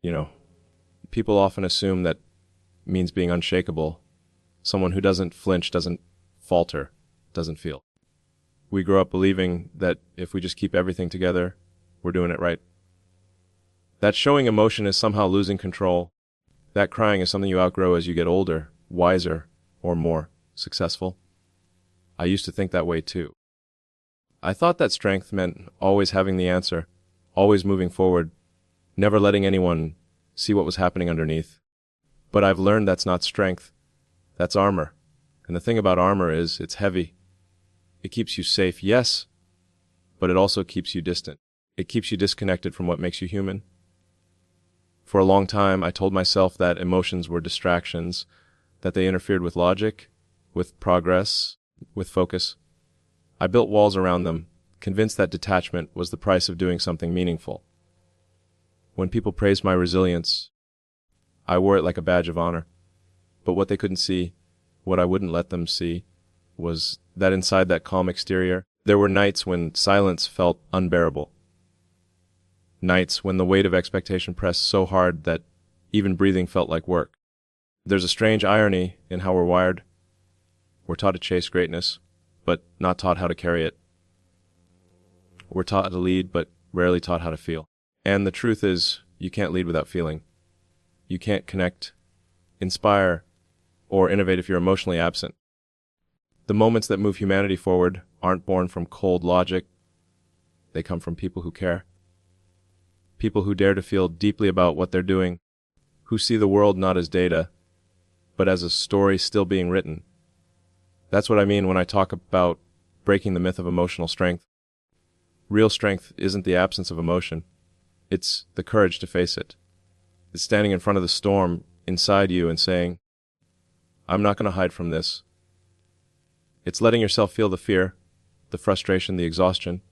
You know, people often assume that means being unshakable. Someone who doesn't flinch, doesn't falter, doesn't feel. We grow up believing that if we just keep everything together, we're doing it right. That showing emotion is somehow losing control. That crying is something you outgrow as you get older, wiser, or more successful. I used to think that way too. I thought that strength meant always having the answer, always moving forward, never letting anyone see what was happening underneath. But I've learned that's not strength, that's armor. And the thing about armor is it's heavy. It keeps you safe, yes, but it also keeps you distant. It keeps you disconnected from what makes you human. For a long time, I told myself that emotions were distractions, that they interfered with logic, with progress, with focus. I built walls around them, convinced that detachment was the price of doing something meaningful. When people praised my resilience, I wore it like a badge of honor. But what they couldn't see, what I wouldn't let them see, was that inside that calm exterior, there were nights when silence felt unbearable. Nights when the weight of expectation pressed so hard that even breathing felt like work. There's a strange irony in how we're wired. We're taught to chase greatness, but not taught how to carry it. We're taught to lead, but rarely taught how to feel. And the truth is, you can't lead without feeling. You can't connect, inspire, or innovate if you're emotionally absent. The moments that move humanity forward aren't born from cold logic. They come from people who care. People who dare to feel deeply about what they're doing, who see the world not as data, but as a story still being written. That's what I mean when I talk about breaking the myth of emotional strength. Real strength isn't the absence of emotion. It's the courage to face it. It's standing in front of the storm inside you and saying, I'm not going to hide from this. It's letting yourself feel the fear, the frustration, the exhaustion,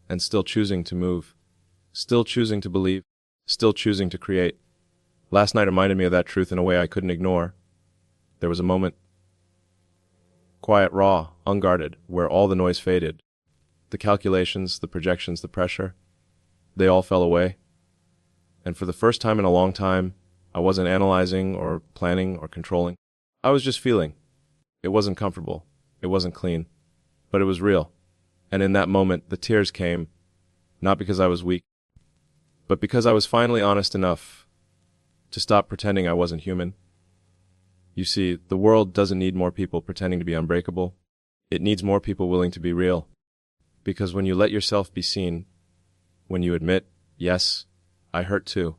and still choosing to move, still choosing to believe, still choosing to create. Last night reminded me of that truth in a way I couldn't ignore. There was a moment, quiet, raw, unguarded, where all the noise faded. The calculations, the projections, the pressure, they all fell away. And for the first time in a long time, I wasn't analyzing or planning or controlling. I was just feeling. It wasn't comfortable. It wasn't clean. But it was real. And in that moment, the tears came, not because I was weak, but because I was finally honest enough to stop pretending I wasn't human. You see, the world doesn't need more people pretending to be unbreakable. It needs more people willing to be real. Because when you let yourself be seen, when you admit, yes, I hurt too,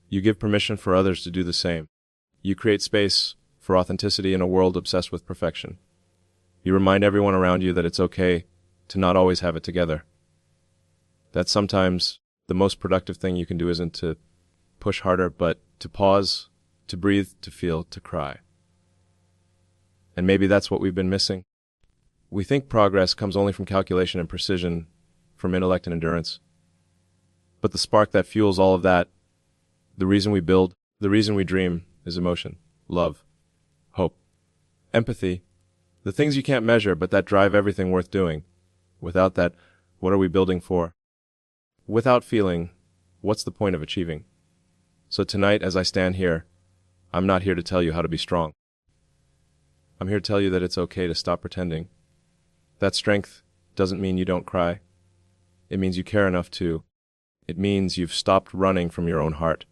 you give permission for others to do the same. You create space for authenticity in a world obsessed with perfection. You remind everyone around you that it's okay to not always have it together. That sometimes the most productive thing you can do isn't to push harder, but to pause, to breathe, to feel, to cry. And maybe that's what we've been missing. We think progress comes only from calculation and precision, from intellect and endurance. But the spark that fuels all of that, the reason we build, the reason we dream, is emotion, love, hope, empathy, the things you can't measure but that drive everything worth doing. Without that, what are we building for? Without feeling, what's the point of achieving? So tonight, as I stand here, I'm not here to tell you how to be strong. I'm here to tell you that it's okay to stop pretending. That strength doesn't mean you don't cry. It means you care enough to. It means you've stopped running from your own heart.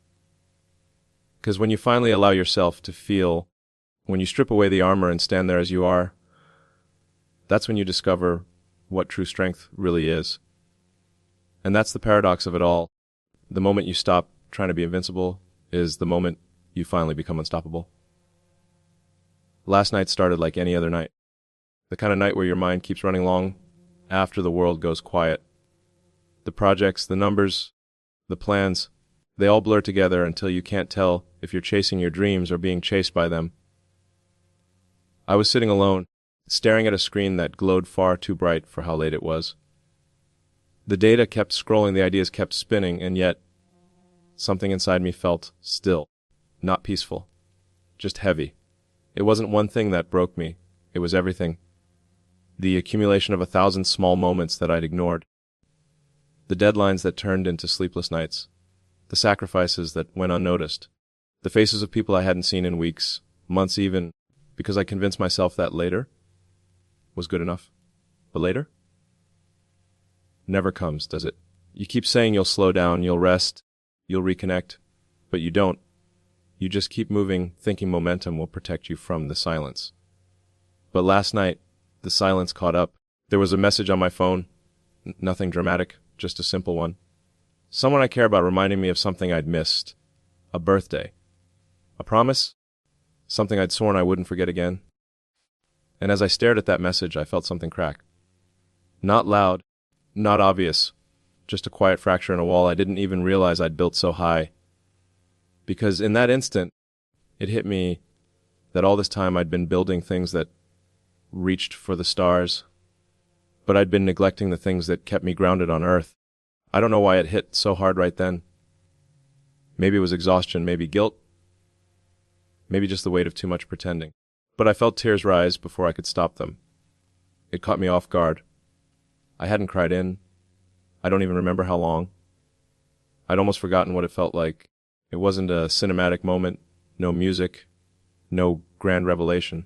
Because when you finally allow yourself to feel, when you strip away the armor and stand there as you are, that's when you discover what true strength really is. And that's the paradox of it all. The moment you stop trying to be invincible is the moment you finally become unstoppable. Last night started like any other night. The kind of night where your mind keeps running long after the world goes quiet. The projects, the numbers, the plans, they all blur together until you can't tell if you're chasing your dreams or being chased by them. I was sitting alone, staring at a screen that glowed far too bright for how late it was. The data kept scrolling, the ideas kept spinning, and yet something inside me felt still, not peaceful, just heavy. It wasn't one thing that broke me, it was everything. The accumulation of 1,000 small moments that I'd ignored. The deadlines that turned into sleepless nights. the sacrifices that went unnoticed, the faces of people I hadn't seen in weeks, months even, because I convinced myself that later was good enough. But later never comes, does it? You keep saying you'll slow down, you'll rest, you'll reconnect, but you don't. You just keep moving, thinking momentum will protect you from the silence. But last night, the silence caught up. There was a message on my phone, nothing dramatic, just a simple one. Someone I care about reminding me of something I'd missed. A birthday. A promise? Something I'd sworn I wouldn't forget again. And as I stared at that message, I felt something crack. Not loud, not obvious, just a quiet fracture in a wall I didn't even realize I'd built so high. Because in that instant, it hit me that all this time I'd been building things that reached for the stars, but I'd been neglecting the things that kept me grounded on Earth. I don't know why it hit so hard right then. Maybe it was exhaustion, maybe guilt, maybe just the weight of too much pretending. But I felt tears rise before I could stop them. It caught me off guard. I hadn't cried in. I don't even remember how long. I'd almost forgotten what it felt like. It wasn't a cinematic moment, no music, no grand revelation.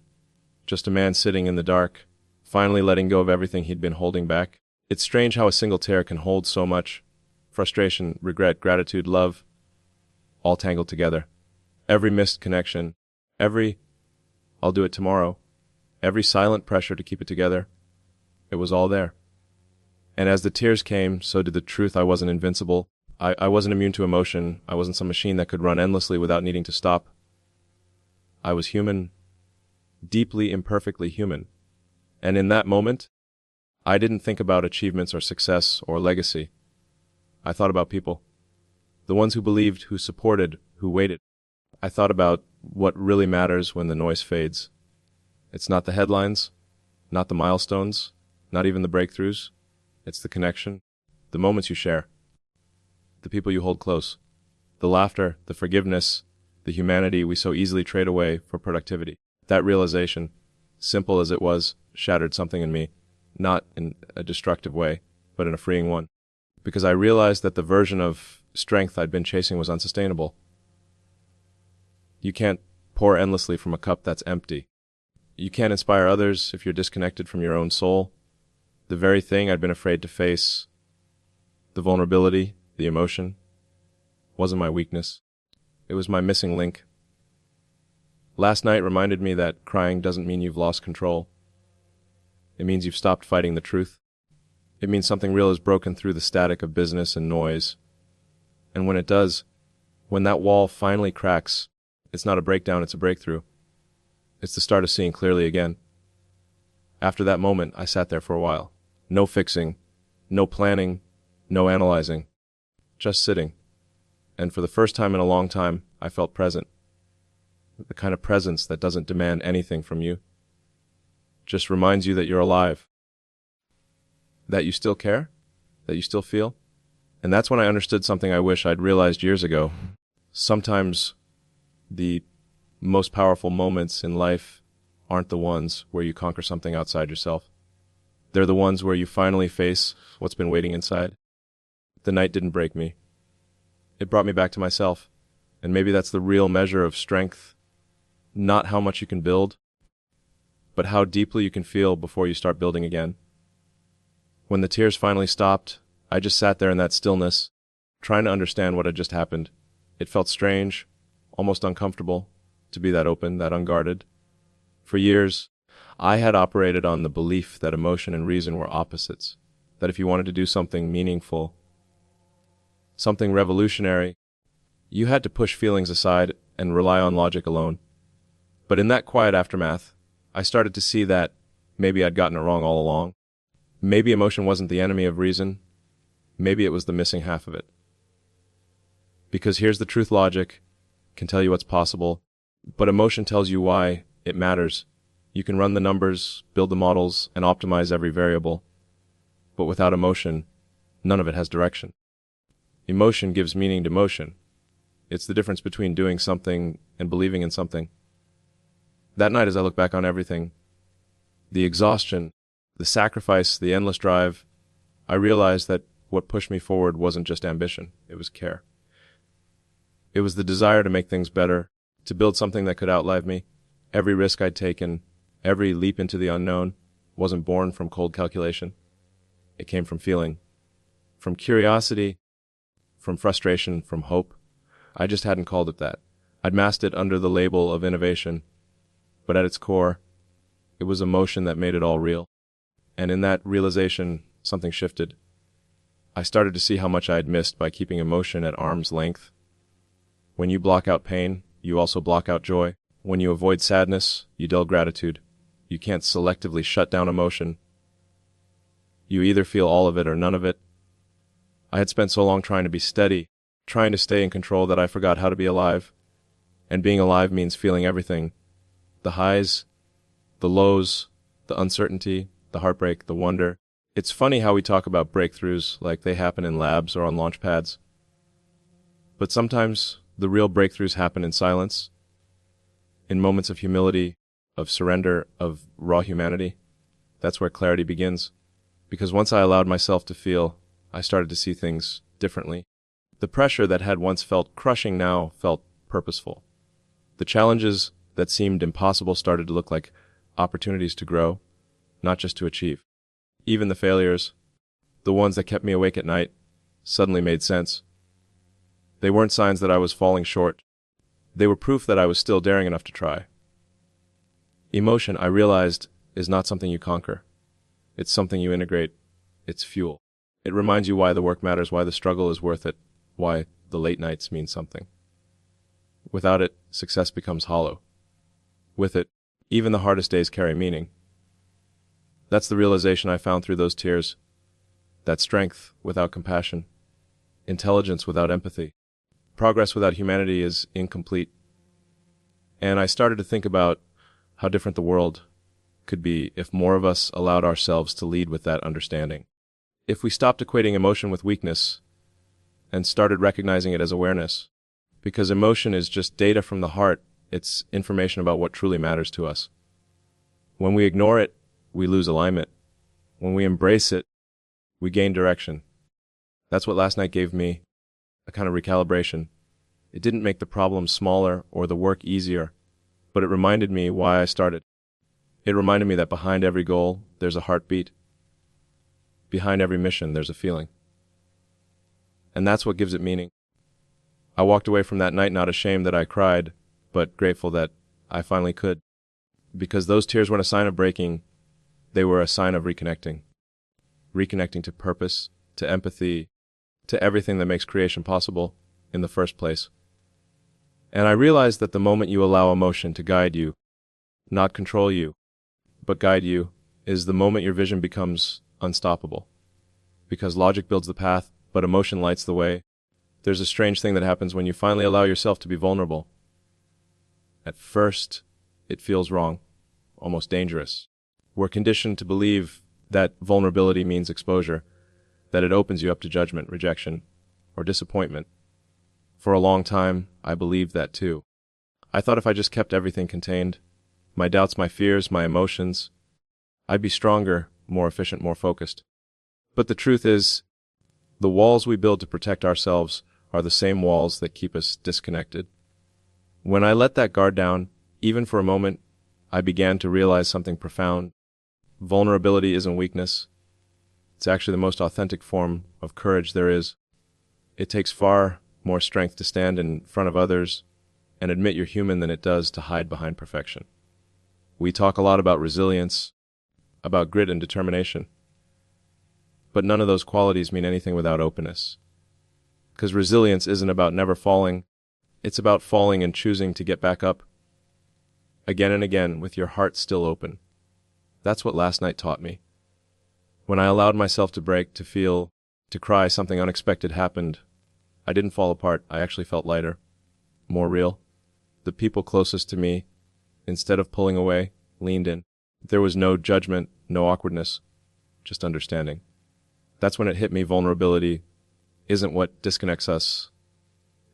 Just a man sitting in the dark, finally letting go of everything he'd been holding back. It's strange how a single tear can hold so much. Frustration, regret, gratitude, love, all tangled together. Every missed connection, every "I'll do it tomorrow," every silent pressure to keep it together, it was all there. And as the tears came, so did the truth I wasn't invincible. I wasn't immune to emotion. I wasn't some machine that could run endlessly without needing to stop. I was human, deeply imperfectly human. And in that moment, I didn't think about achievements or success or legacy. I thought about people. The ones who believed, who supported, who waited. I thought about what really matters when the noise fades. It's not the headlines, not the milestones, not even the breakthroughs. It's the connection, the moments you share, the people you hold close, the laughter, the forgiveness, the humanity we so easily trade away for productivity. That realization, simple as it was, shattered something in me, not in a destructive way, but in a freeing one. Because I realized that the version of strength I'd been chasing was unsustainable. You can't pour endlessly from a cup that's empty. You can't inspire others if you're disconnected from your own soul. The very thing I'd been afraid to face, the vulnerability, the emotion, wasn't my weakness. It was my missing link. Last night reminded me that crying doesn't mean you've lost control. It means you've stopped fighting the truth. It means something real is broken through the static of business and noise. And when it does, when that wall finally cracks, it's not a breakdown, it's a breakthrough. It's the start of seeing clearly again. After that moment, I sat there for a while. No fixing, no planning, no analyzing. Just sitting. And for the first time in a long time, I felt present. The kind of presence that doesn't demand anything from you. Just reminds you that you're alive. That you still care. That you still feel. And that's when I understood something I wish I'd realized years ago. Sometimes the most powerful moments in life aren't the ones where you conquer something outside yourself. They're the ones where you finally face what's been waiting inside. The night didn't break me. It brought me back to myself. And maybe that's the real measure of strength. Not how much you can build, but how deeply you can feel before you start building again. When the tears finally stopped, I just sat there in that stillness, trying to understand what had just happened. It felt strange, almost uncomfortable, to be that open, that unguarded. For years, I had operated on the belief that emotion and reason were opposites, that if you wanted to do something meaningful, something revolutionary, you had to push feelings aside and rely on logic alone. But in that quiet aftermath, I started to see that maybe I'd gotten it wrong all along. Maybe emotion wasn't the enemy of reason. Maybe it was the missing half of it. Because here's the truth: logic can tell you what's possible, but emotion tells you why it matters. You can run the numbers, build the models, and optimize every variable. But without emotion, none of it has direction. Emotion gives meaning to motion. It's the difference between doing something and believing in something. That night, as I look back on everything, the exhaustion, the sacrifice, the endless drive, I realized that what pushed me forward wasn't just ambition, it was care. It was the desire to make things better, to build something that could outlive me. Every risk I'd taken, every leap into the unknown, wasn't born from cold calculation. It came from feeling, from curiosity, from frustration, from hope. I just hadn't called it that. I'd masked it under the label of innovation, but at its core, it was emotion that made it all real. And in that realization, something shifted. I started to see how much I had missed by keeping emotion at arm's length. When you block out pain, you also block out joy. When you avoid sadness, you dull gratitude. You can't selectively shut down emotion. You either feel all of it or none of it. I had spent so long trying to be steady, trying to stay in control, that I forgot how to be alive. And being alive means feeling everything. The highs, the lows, the uncertainty, the heartbreak, the wonder. It's funny how we talk about breakthroughs like they happen in labs or on launch pads. But sometimes the real breakthroughs happen in silence, in moments of humility, of surrender, of raw humanity. That's where clarity begins. Because once I allowed myself to feel, I started to see things differently. The pressure that had once felt crushing now felt purposeful. The challenges that seemed impossible started to look like opportunities to grow, not just to achieve. Even the failures, the ones that kept me awake at night, suddenly made sense. They weren't signs that I was falling short. They were proof that I was still daring enough to try. Emotion, I realized, is not something you conquer. It's something you integrate. It's fuel. It reminds you why the work matters, why the struggle is worth it, why the late nights mean something. Without it, success becomes hollow. With it, even the hardest days carry meaning. That's the realization I found through those tears. That strength without compassion, intelligence without empathy, progress without humanity is incomplete. And I started to think about how different the world could be if more of us allowed ourselves to lead with that understanding. If we stopped equating emotion with weakness and started recognizing it as awareness. Because emotion is just data from the heart. It's information about what truly matters to us. When we ignore it, we lose alignment. When we embrace it, we gain direction. That's what last night gave me, a kind of recalibration. It didn't make the problem smaller or the work easier, but it reminded me why I started. It reminded me that behind every goal, there's a heartbeat. Behind every mission, there's a feeling. And that's what gives it meaning. I walked away from that night not ashamed that I cried, but grateful that I finally could. Because those tears weren't a sign of breaking, they were a sign of reconnecting. Reconnecting to purpose, to empathy, to everything that makes creation possible in the first place. And I realized that the moment you allow emotion to guide you, not control you, but guide you, is the moment your vision becomes unstoppable. Because logic builds the path, but emotion lights the way. There's a strange thing that happens when you finally allow yourself to be vulnerable. At first, it feels wrong, almost dangerous. We're conditioned to believe that vulnerability means exposure, that it opens you up to judgment, rejection, or disappointment. For a long time, I believed that too. I thought if I just kept everything contained, my doubts, my fears, my emotions, I'd be stronger, more efficient, more focused. But the truth is, the walls we build to protect ourselves are the same walls that keep us disconnected. When I let that guard down, even for a moment, I began to realize something profound. Vulnerability isn't weakness. It's actually the most authentic form of courage there is. It takes far more strength to stand in front of others and admit you're human than it does to hide behind perfection. We talk a lot about resilience, about grit and determination. But none of those qualities mean anything without openness. Because resilience isn't about never falling. It's about falling and choosing to get back up again and again with your heart still open. That's what last night taught me. When I allowed myself to break, to feel, to cry, something unexpected happened. I didn't fall apart. I actually felt lighter, more real. The people closest to me, instead of pulling away, leaned in. There was no judgment, no awkwardness, just understanding. That's when it hit me. Vulnerability isn't what disconnects us.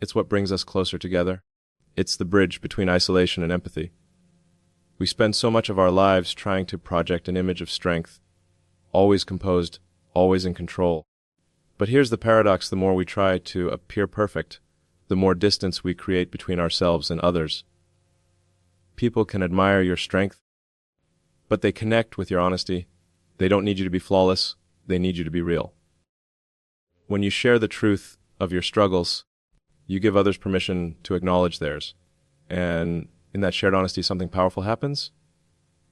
It's what brings us closer together. It's the bridge between isolation and empathy. We spend so much of our lives trying to project an image of strength, always composed, always in control. But here's the paradox: the more we try to appear perfect, the more distance we create between ourselves and others. People can admire your strength, but they connect with your honesty. They don't need you to be flawless. They need you to be real. When you share the truth of your struggles, you give others permission to acknowledge theirs. And in that shared honesty, something powerful happens.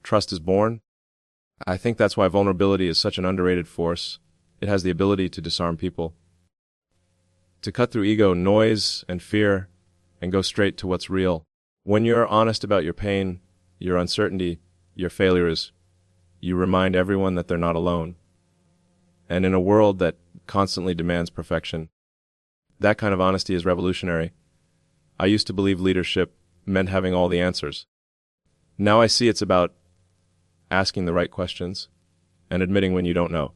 Trust is born. I think that's why vulnerability is such an underrated force. It has the ability to disarm people, to cut through ego, noise, and fear, and go straight to what's real. When you're honest about your pain, your uncertainty, your failures, you remind everyone that they're not alone. And in a world that constantly demands perfection, that kind of honesty is revolutionary. I used to believe leadership meant having all the answers. Now I see it's about asking the right questions and admitting when you don't know.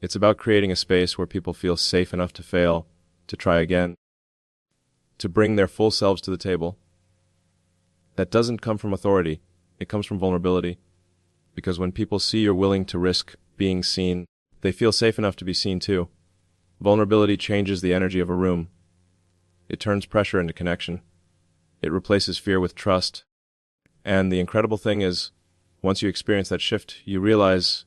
It's about creating a space where people feel safe enough to fail, to try again, to bring their full selves to the table. That doesn't come from authority. It comes from vulnerability. Because when people see you're willing to risk being seen, they feel safe enough to be seen too. Vulnerability changes the energy of a room. It turns pressure into connection. It replaces fear with trust. And the incredible thing is, once you experience that shift, you realize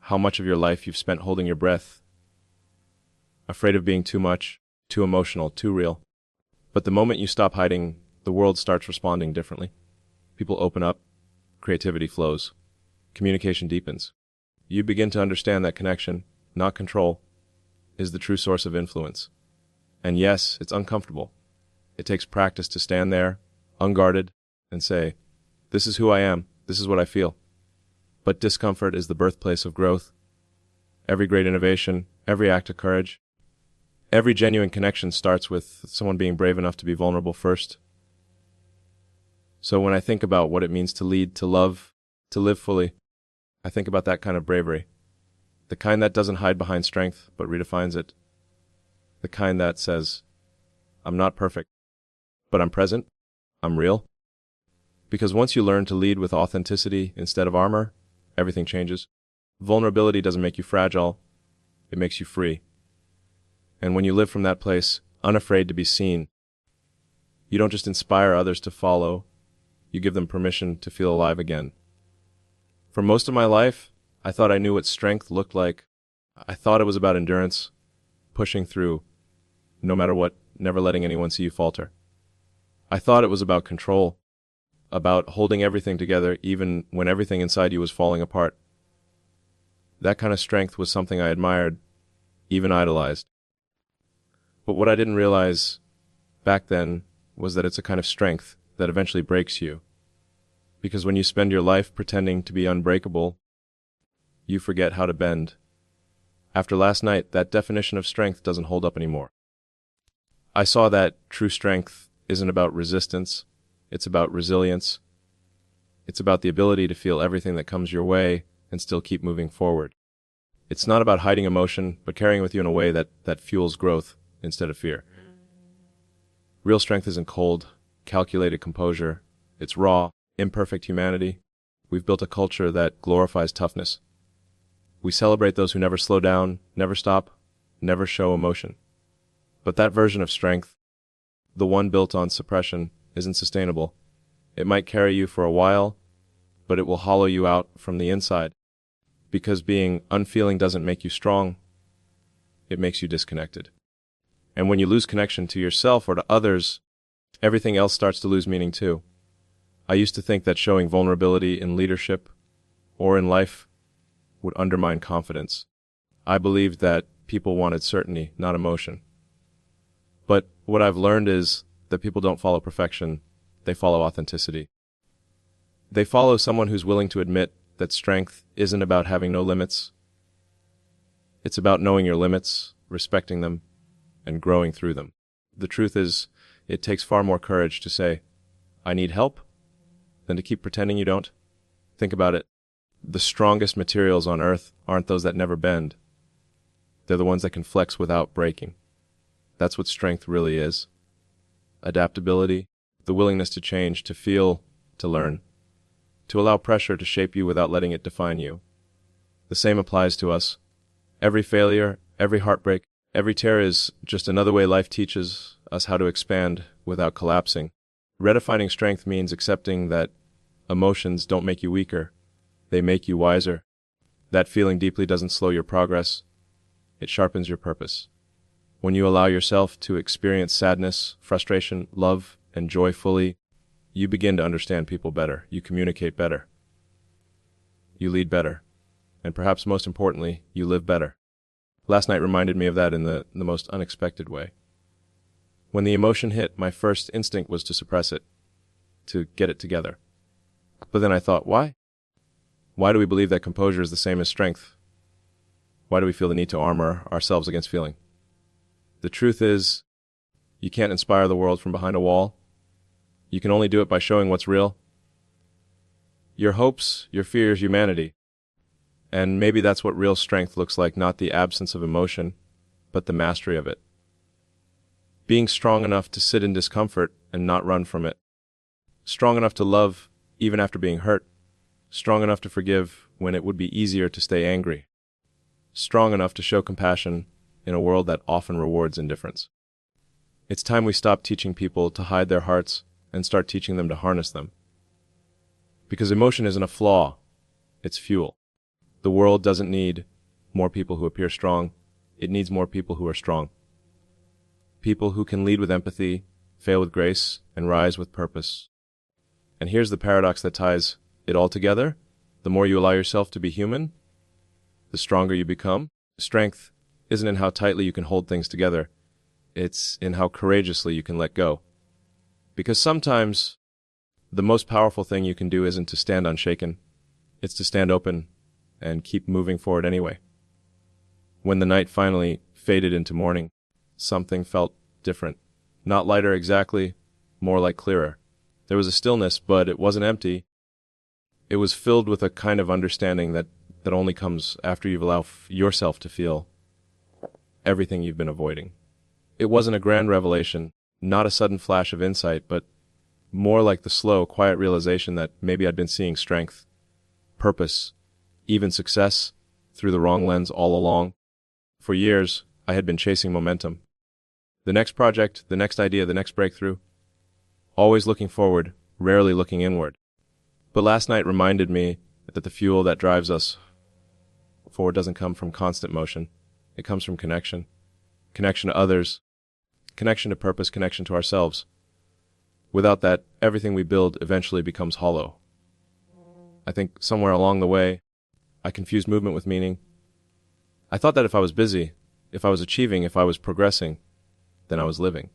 how much of your life you've spent holding your breath, afraid of being too much, too emotional, too real. But the moment you stop hiding, the world starts responding differently. People open up, creativity flows, communication deepens. You begin to understand that connection, not control, is the true source of influence. And yes, it's uncomfortable. It takes practice to stand there, unguarded, and say, "This is who I am, this is what I feel." But discomfort is the birthplace of growth. Every great innovation, every act of courage, every genuine connection starts with someone being brave enough to be vulnerable first. So when I think about what it means to lead, to love, to live fully, I think about that kind of bravery. The kind that doesn't hide behind strength, but redefines it. The kind that says, "I'm not perfect, but I'm present, I'm real." Because once you learn to lead with authenticity instead of armor, everything changes. Vulnerability doesn't make you fragile, it makes you free. And when you live from that place, unafraid to be seen, you don't just inspire others to follow, you give them permission to feel alive again. For most of my life, I thought I knew what strength looked like. I thought it was about endurance, pushing through, no matter what, never letting anyone see you falter. I thought it was about control, about holding everything together even when everything inside you was falling apart. That kind of strength was something I admired, even idolized. But what I didn't realize back then was that it's a kind of strength that eventually breaks you. Because when you spend your life pretending to be unbreakable, you forget how to bend. After last night, that definition of strength doesn't hold up anymore. I saw that true strength isn't about resistance, it's about resilience. It's about the ability to feel everything that comes your way and still keep moving forward. It's not about hiding emotion, but carrying it with you in a way that fuels growth instead of fear. Real strength isn't cold, calculated composure. It's raw, imperfect humanity. We've built a culture that glorifies toughness. We celebrate those who never slow down, never stop, never show emotion. But that version of strength, the one built on suppression, isn't sustainable. It might carry you for a while, but it will hollow you out from the inside. Because being unfeeling doesn't make you strong, it makes you disconnected. And when you lose connection to yourself or to others, everything else starts to lose meaning too. I used to think that showing vulnerability in leadership or in life would undermine confidence. I believed that people wanted certainty, not emotion. But what I've learned is that people don't follow perfection, they follow authenticity. They follow someone who's willing to admit that strength isn't about having no limits. It's about knowing your limits, respecting them, and growing through them. The truth is, it takes far more courage to say, "I need help," than to keep pretending you don't. Think about it. The strongest materials on earth aren't those that never bend. They're the ones that can flex without breaking. That's what strength really is. Adaptability, the willingness to change, to feel, to learn, to allow pressure to shape you without letting it define you. The same applies to us. Every failure, every heartbreak, every tear is just another way life teaches us how to expand without collapsing. Redefining strength means accepting that emotions don't make you weaker, they make you wiser. That feeling deeply doesn't slow your progress, it sharpens your purpose. When you allow yourself to experience sadness, frustration, love, and joy fully, you begin to understand people better, you communicate better, you lead better, and perhaps most importantly, you live better. Last night reminded me of that in the most unexpected way. When the emotion hit, my first instinct was to suppress it, to get it together. But then I thought, why? Why do we believe that composure is the same as strength? Why do we feel the need to armor ourselves against feeling? The truth is, you can't inspire the world from behind a wall. You can only do it by showing what's real. Your hopes, your fears, humanity. And maybe that's what real strength looks like, not the absence of emotion, but the mastery of it. Being strong enough to sit in discomfort and not run from it. Strong enough to love even after being hurt. Strong enough to forgive when it would be easier to stay angry. Strong enough to show compassion in a world that often rewards indifference. It's time we stop teaching people to hide their hearts and start teaching them to harness them. Because emotion isn't a flaw, it's fuel. The world doesn't need more people who appear strong, it needs more people who are strong. People who can lead with empathy, fail with grace, and rise with purpose. And here's the paradox that ties it all together. The more you allow yourself to be human, the stronger you become. Strength isn't in how tightly you can hold things together. It's in how courageously you can let go. Because sometimes the most powerful thing you can do isn't to stand unshaken. It's to stand open and keep moving forward anyway. When the night finally faded into morning, something felt different. Not lighter exactly, more like clearer. There was a stillness, but it wasn't empty. It was filled with a kind of understanding that only comes after you've allowed yourself to feel everything you've been avoiding. It wasn't a grand revelation, not a sudden flash of insight, but more like the slow, quiet realization that maybe I'd been seeing strength, purpose, even success through the wrong lens all along. For years, I had been chasing momentum. The next project, the next idea, the next breakthrough. Always looking forward, rarely looking inward. But last night reminded me that the fuel that drives us forward doesn't come from constant motion. It comes from connection. Connection to others. Connection to purpose, connection to ourselves. Without that, everything we build eventually becomes hollow. I think somewhere along the way, I confused movement with meaning. I thought that if I was busy, if I was achieving, if I was progressing, then I was living.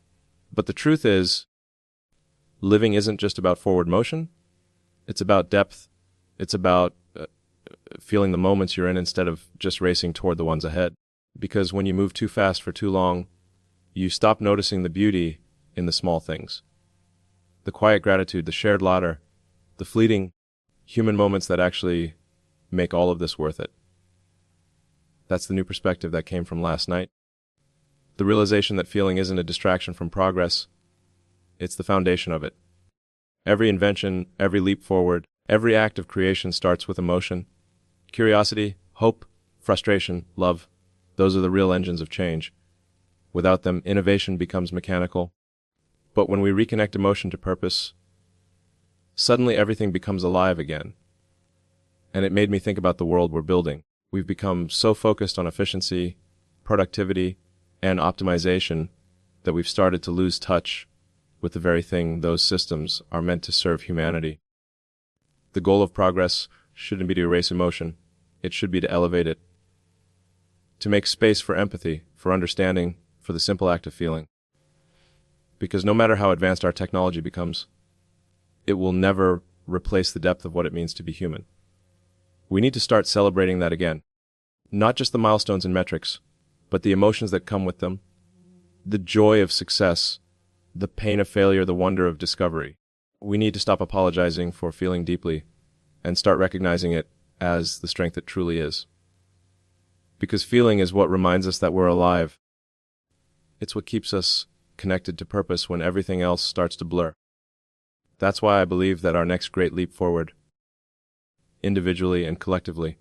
But the truth is, living isn't just about forward motion. It's about depth. It's about feeling the moments you're in instead of just racing toward the ones ahead. Because when you move too fast for too long, you stop noticing the beauty in the small things. The quiet gratitude, the shared laughter, the fleeting human moments that actually make all of this worth it. That's the new perspective that came from last night. The realization that feeling isn't a distraction from progress, it's the foundation of it. Every invention, every leap forward, every act of creation starts with emotion. Curiosity, hope, frustration, love, those are the real engines of change. Without them, innovation becomes mechanical. But when we reconnect emotion to purpose, suddenly everything becomes alive again. And it made me think about the world we're building. We've become so focused on efficiency, productivity, and optimization that we've started to lose touch with the very thing those systems are meant to serve humanity. The goal of progress shouldn't be to erase emotion. It should be to elevate it. To make space for empathy, for understanding, for the simple act of feeling. Because no matter how advanced our technology becomes, it will never replace the depth of what it means to be human. We need to start celebrating that again. Not just the milestones and metrics, but the emotions that come with them, the joy of success, the pain of failure, the wonder of discovery. We need to stop apologizing for feeling deeply and start recognizing it as the strength it truly is. Because feeling is what reminds us that we're alive. It's what keeps us connected to purpose when everything else starts to blur. That's why I believe that our next great leap forward, individually and collectively,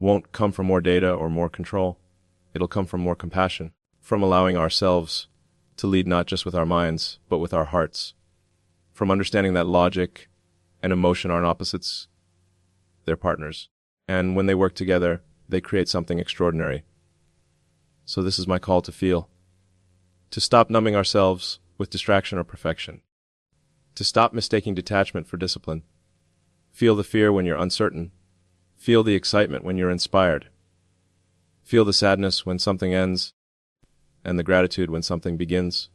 won't come from more data or more control. It'll come from more compassion, from allowing ourselves to lead not just with our minds, but with our hearts. From understanding that logic and emotion aren't opposites, they're partners. And when they work together, they create something extraordinary. So this is my call to feel. To stop numbing ourselves with distraction or perfection. To stop mistaking detachment for discipline. Feel the fear when you're uncertain. Feel the excitement when you're inspired. Feel the sadness when something ends, and the gratitude when something begins.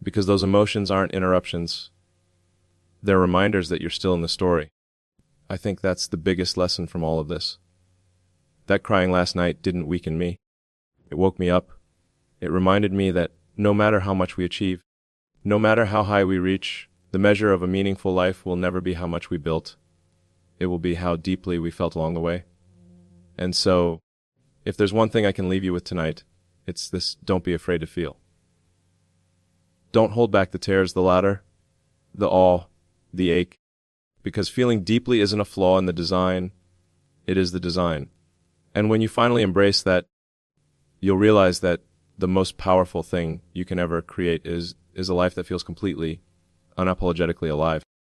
Because those emotions aren't interruptions. They're reminders that you're still in the story. I think that's the biggest lesson from all of this. That crying last night didn't weaken me. It woke me up. It reminded me that no matter how much we achieve, no matter how high we reach, the measure of a meaningful life will never be how much we built. It will be how deeply we felt along the way. And so, if there's one thing I can leave you with tonight, it's this: don't be afraid to feel. Don't hold back the tears, the ladder, the awe, the ache, because feeling deeply isn't a flaw in the design, it is the design. And when you finally embrace that, you'll realize that the most powerful thing you can ever create is a life that feels completely, unapologetically alive.